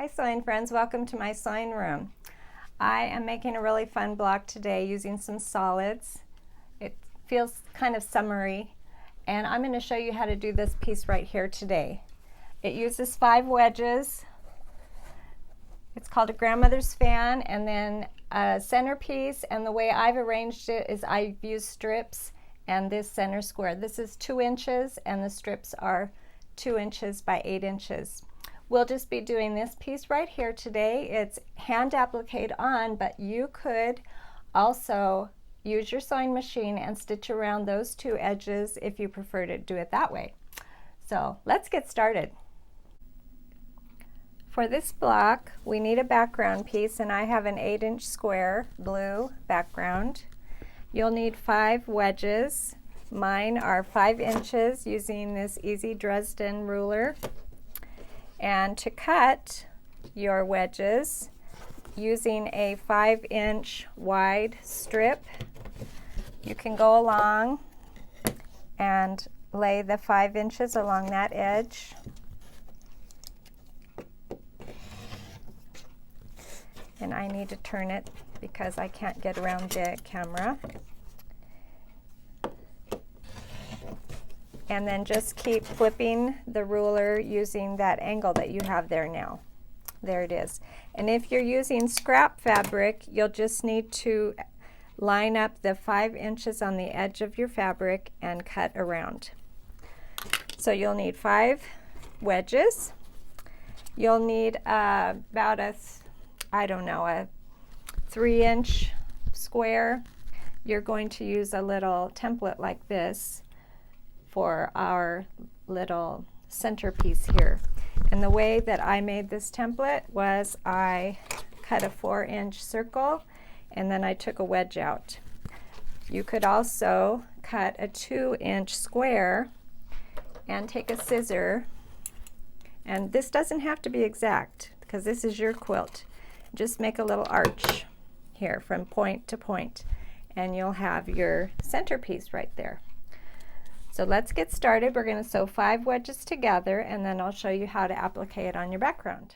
Hi sewing friends, welcome to my sewing room. I am making a really fun block today using some solids. It feels kind of summery, and I'm going to show you how to do this piece right here today. It uses 5 wedges. It's called a grandmother's fan, and then a centerpiece, and the way I've arranged it is I've used strips and this center square. This is 2 inches and the strips are 2 inches by 8 inches. We'll just be doing this piece right here today. It's hand appliqued on, but you could also use your sewing machine and stitch around those 2 edges if you prefer to do it that way. So let's get started. For this block, we need a background piece, and I have an 8-inch square blue background. You'll need 5 wedges. Mine are 5 inches using this Easy Dresden ruler. And to cut your wedges using a 5-inch wide strip, you can go along and lay the 5 inches along that edge. And I need to turn it because I can't get around the camera. And then just keep flipping the ruler using that angle that you have there now. There it is. And if you're using scrap fabric, you'll just need to line up the 5 inches on the edge of your fabric and cut around. So you'll need 5 wedges. You'll need about a 3-inch square. You're going to use a little template like this for our little centerpiece here. And the way that I made this template was I cut a 4-inch circle and then I took a wedge out. You could also cut a 2-inch square and take a scissor, and this doesn't have to be exact because this is your quilt. Just make a little arch here from point to point and you'll have your centerpiece right there. So let's get started. We're going to sew 5 wedges together, and then I'll show you how to applique it on your background.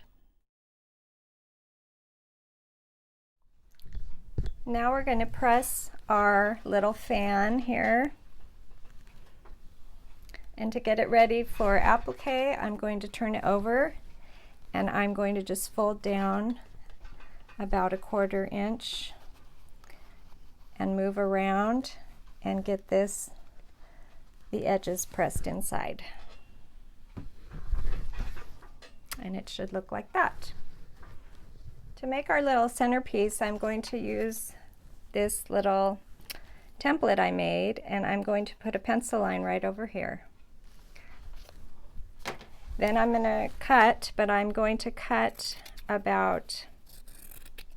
Now we're going to press our little fan here. And to get it ready for applique, I'm going to turn it over, and I'm going to just fold down about a 1/4 inch and move around and get the edges pressed inside. And it should look like that. To make our little centerpiece, I'm going to use this little template I made, and I'm going to put a pencil line right over here. Then I'm going to cut, but I'm going to cut about,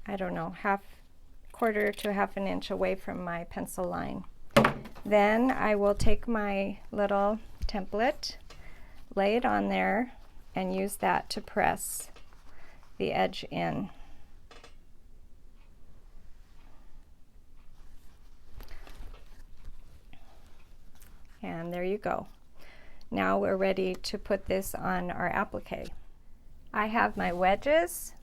½ to 1/2 inch away from my pencil line. Then I will take my little template, lay it on there, and use that to press the edge in. And there you go. Now we're ready to put this on our applique. I have my wedges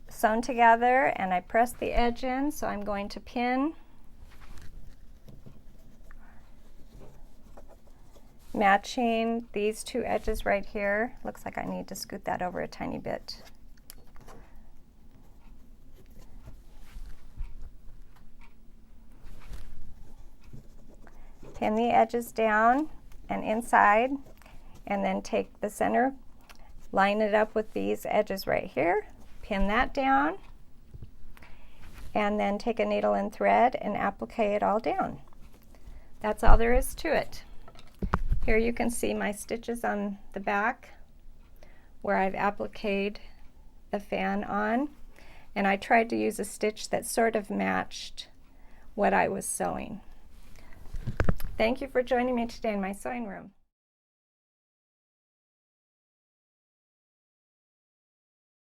sewn together and I press the edge in, so I'm going to pin, matching these 2 edges right here. Looks like I need to scoot that over a tiny bit. Pin the edges down and inside, and then take the center, line it up with these edges right here, pin that down, and then take a needle and thread and applique it all down. That's all there is to it. Here you can see my stitches on the back where I've appliqued the fan on, and I tried to use a stitch that sort of matched what I was sewing. Thank you for joining me today in my sewing room.